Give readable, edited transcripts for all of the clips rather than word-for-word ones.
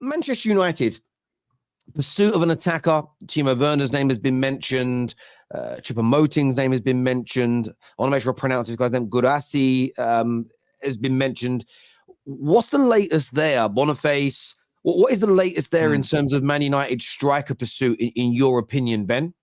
Manchester United, pursuit of an attacker. Timo Werner's name has been mentioned. Choupo-Moting's name has been mentioned. I want to make sure I pronounce this guy's name. Gurasi has been mentioned. What's the latest there? Boniface, what is the latest there in terms of Man United striker pursuit, in your opinion, Ben?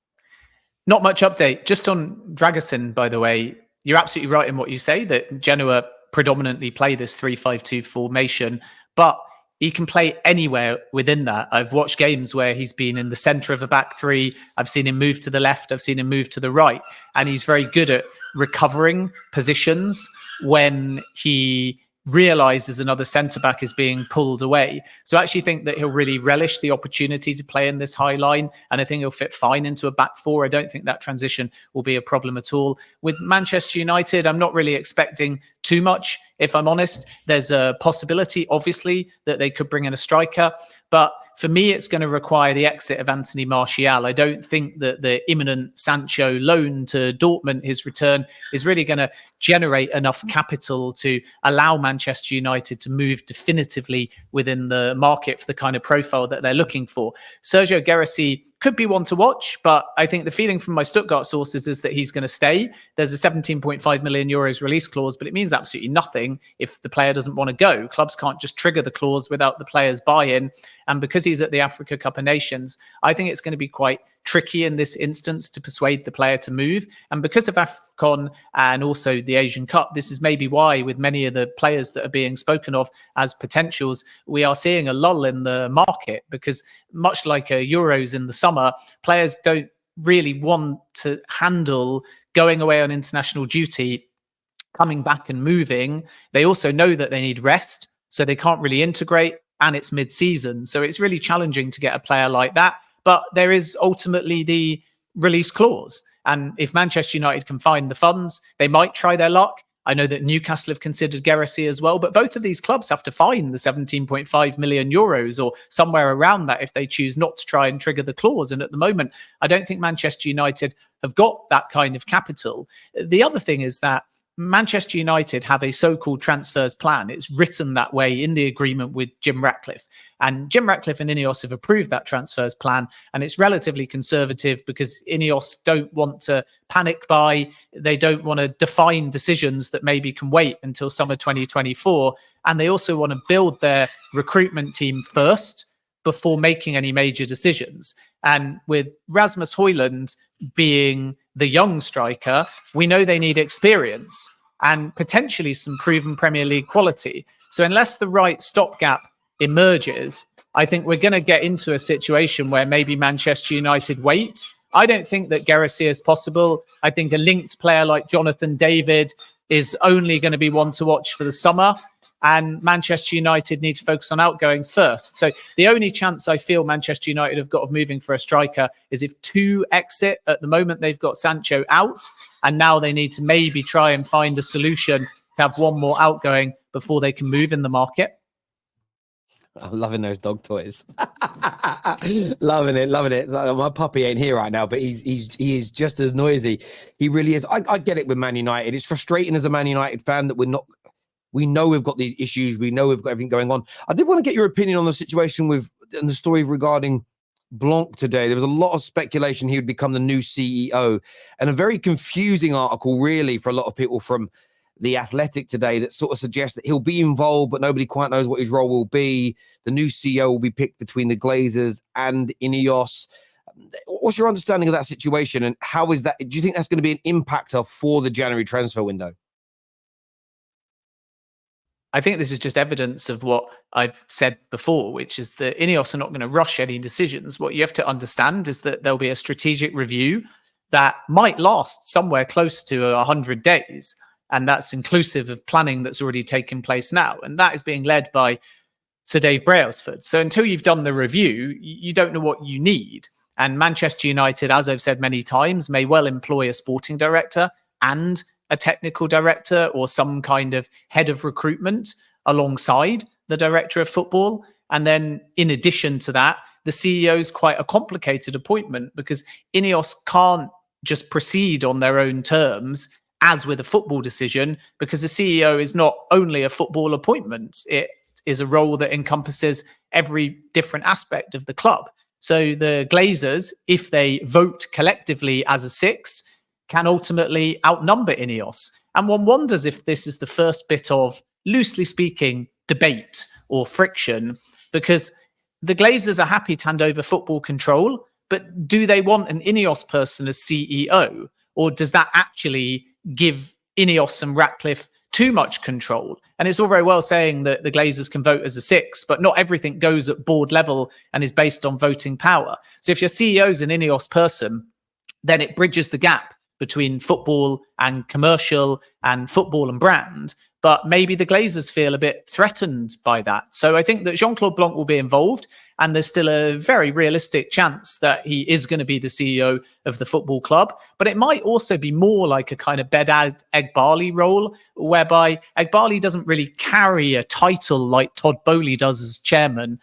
Not much update. Just on Dragusin, by the way, you're absolutely right in what you say, that Genoa predominantly play this 3-5-2 formation, but he can play anywhere within that. I've watched games where he's been in the center of a back three. I've seen him move to the left. I've seen him move to the right. And he's very good at recovering positions when he realizes another centre-back is being pulled away. So I actually think that he'll really relish the opportunity to play in this high line, and I think he'll fit fine into a back four. I don't think that transition will be a problem at all. With Manchester United, I'm not really expecting too much, if I'm honest. There's a possibility, obviously, that they could bring in a striker, but for me, it's going to require the exit of Anthony Martial. I don't think that the imminent Sancho loan to Dortmund, his return, is really going to generate enough capital to allow Manchester United to move definitively within the market for the kind of profile that they're looking for. Sergio Guirassy could be one to watch, but I think the feeling from my Stuttgart sources is that he's going to stay. There's a 17.5 million euros release clause, but it means absolutely nothing if the player doesn't want to go. Clubs can't just trigger the clause without the player's buy-in. And because he's at the Africa Cup of Nations, I think it's going to be quite tricky in this instance to persuade the player to move. And because of AFCON and also the Asian Cup, this is maybe why with many of the players that are being spoken of as potentials, we are seeing a lull in the market, because much like a Euros in the summer, players don't really want to handle going away on international duty, coming back and moving. They also know that they need rest, so they can't really integrate, and it's mid-season. So it's really challenging to get a player like that. But there is ultimately the release clause. And if Manchester United can find the funds, they might try their luck. I know that Newcastle have considered Guirassy as well, but both of these clubs have to find the 17.5 million euros or somewhere around that if they choose not to try and trigger the clause. And at the moment, I don't think Manchester United have got that kind of capital. The other thing is that Manchester United have a so-called transfers plan. It's written that way in the agreement with Jim Ratcliffe. And Jim Ratcliffe and INEOS have approved that transfers plan. And it's relatively conservative because INEOS don't want to panic buy. They don't want to define decisions that maybe can wait until summer 2024. And they also want to build their recruitment team first before making any major decisions. And with Rasmus Højlund being the young striker, we know they need experience and potentially some proven Premier League quality. So unless the right stopgap emerges, I think we're going to get into a situation where maybe Manchester United wait. I don't think that Guirassy is possible. I think a linked player like Jonathan David is only going to be one to watch for the summer. And Manchester United need to focus on outgoings first. So the only chance I feel Manchester United have got of moving for a striker is if two exit. At the moment, they've got Sancho out, and now they need to maybe try and find a solution to have one more outgoing before they can move in the market. I'm loving those dog toys. Loving it. My puppy ain't here right now, but he is just as noisy. He really is. I get it with Man United. It's frustrating as a Man United fan that we know we've got these issues. We know we've got everything going on. I did want to get your opinion on the situation and the story regarding Blanc today. There was a lot of speculation he would become the new CEO, and a very confusing article really for a lot of people from The Athletic today that sort of suggests that he'll be involved, but nobody quite knows what his role will be. The new CEO will be picked between the Glazers and INEOS. What's your understanding of that situation, and how is that? Do you think that's going to be an impactor for the January transfer window? I think this is just evidence of what I've said before, which is that INEOS are not going to rush any decisions. What you have to understand is that there'll be a strategic review that might last somewhere close to 100 days. And that's inclusive of planning that's already taken place now. And that is being led by Sir Dave Brailsford. So until you've done the review, you don't know what you need. And Manchester United, as I've said many times, may well employ a sporting director and a technical director or some kind of head of recruitment alongside the director of football. And then in addition to that, the CEO is quite a complicated appointment because INEOS can't just proceed on their own terms as with a football decision, because the CEO is not only a football appointment. It is a role that encompasses every different aspect of the club. So the Glazers, if they vote collectively as a 6, can ultimately outnumber INEOS. And one wonders if this is the first bit of, loosely speaking, debate or friction, because the Glazers are happy to hand over football control, but do they want an INEOS person as CEO? Or does that actually give INEOS and Ratcliffe too much control? And it's all very well saying that the Glazers can vote as a 6, but not everything goes at board level and is based on voting power. So if your CEO is an INEOS person, then it bridges the gap between football and commercial and football and brand. But maybe the Glazers feel a bit threatened by that. So I think that Jean-Claude Blanc will be involved, and there's still a very realistic chance that he is going to be the CEO of the football club. But it might also be more like a kind of Bedad Eghbali role, whereby Eghbali doesn't really carry a title like Todd Boehly does as chairman,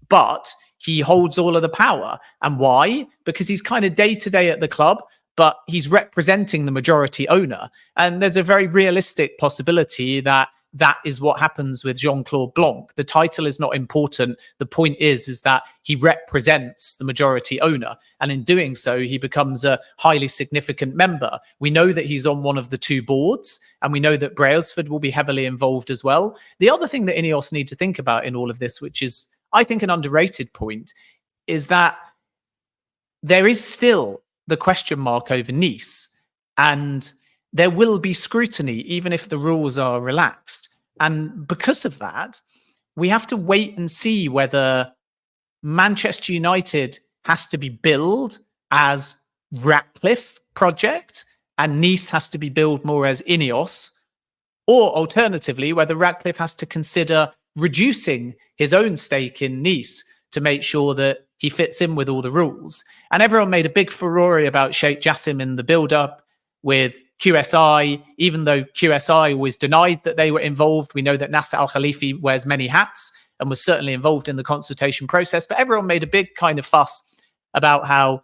but he holds all of the power. And why? Because he's kind of day-to-day at the club, but he's representing the majority owner. And there's a very realistic possibility that that is what happens with Jean-Claude Blanc. The title is not important. The point is that he represents the majority owner. And in doing so, he becomes a highly significant member. We know that he's on one of the 2 boards, and we know that Brailsford will be heavily involved as well. The other thing that INEOS need to think about in all of this, which is, I think, an underrated point, is that there is still the question mark over Nice, and there will be scrutiny even if the rules are relaxed. And because of that, we have to wait and see whether Manchester United has to be billed as Ratcliffe project and Nice has to be billed more as INEOS, or alternatively, whether Ratcliffe has to consider reducing his own stake in Nice to make sure that he fits in with all the rules. And everyone made a big furore about Sheikh Jassim in the build-up with QSI, even though QSI was denied that they were involved. We know that Nasser Al-Khalifi wears many hats and was certainly involved in the consultation process. But everyone made a big kind of fuss about how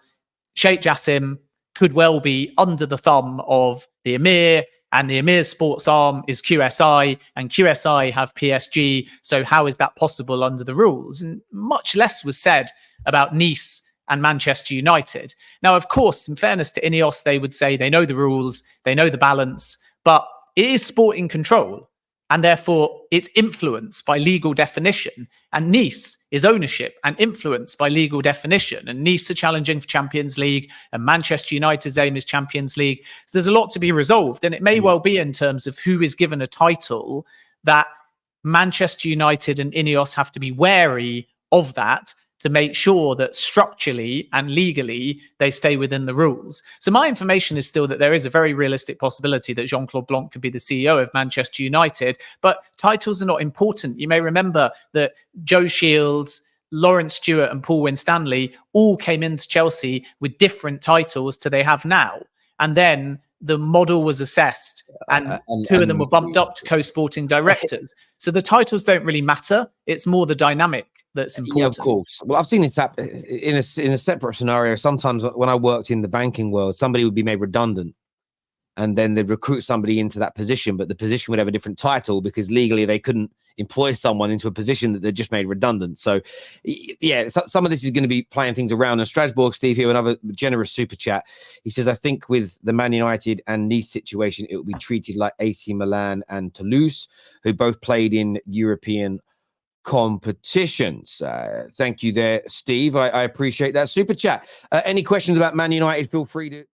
Sheikh Jassim could well be under the thumb of the Emir, and the Emir's sports arm is QSI, and QSI have PSG. So how is that possible under the rules? And much less was said about Nice and Manchester United. Now, of course, in fairness to INEOS, they would say they know the rules, they know the balance, but it is sporting control, and therefore it's influenced by legal definition. And Nice is ownership and influenced by legal definition. And Nice are challenging for Champions League, and Manchester United's aim is Champions League. So there's a lot to be resolved. And it may well be, in terms of who is given a title, that Manchester United and INEOS have to be wary of that, to make sure that structurally and legally they stay within the rules. So my information is still that there is a very realistic possibility that Jean-Claude Blanc could be the CEO of Manchester United, but titles are not important. You may remember that Joe Shields, Lawrence Stewart and Paul Winstanley all came into Chelsea with different titles to they have now. And then the model was assessed, and 2 of them were bumped up to co-sporting directors. So the titles don't really matter. It's more the dynamic that's important. Yeah, of course. Well, I've seen it in a separate scenario. Sometimes when I worked in the banking world, somebody would be made redundant, and then they'd recruit somebody into that position, but the position would have a different title because legally they couldn't employ someone into a position that they just made redundant. So, yeah, some of this is going to be playing things around. And Strasbourg, Steve, here, another generous super chat. He says, I think with the Man United and Nice situation, it will be treated like AC Milan and Toulouse, who both played in European competitions. Thank you there, Steve. I appreciate that super chat. Any questions about Man United, feel free to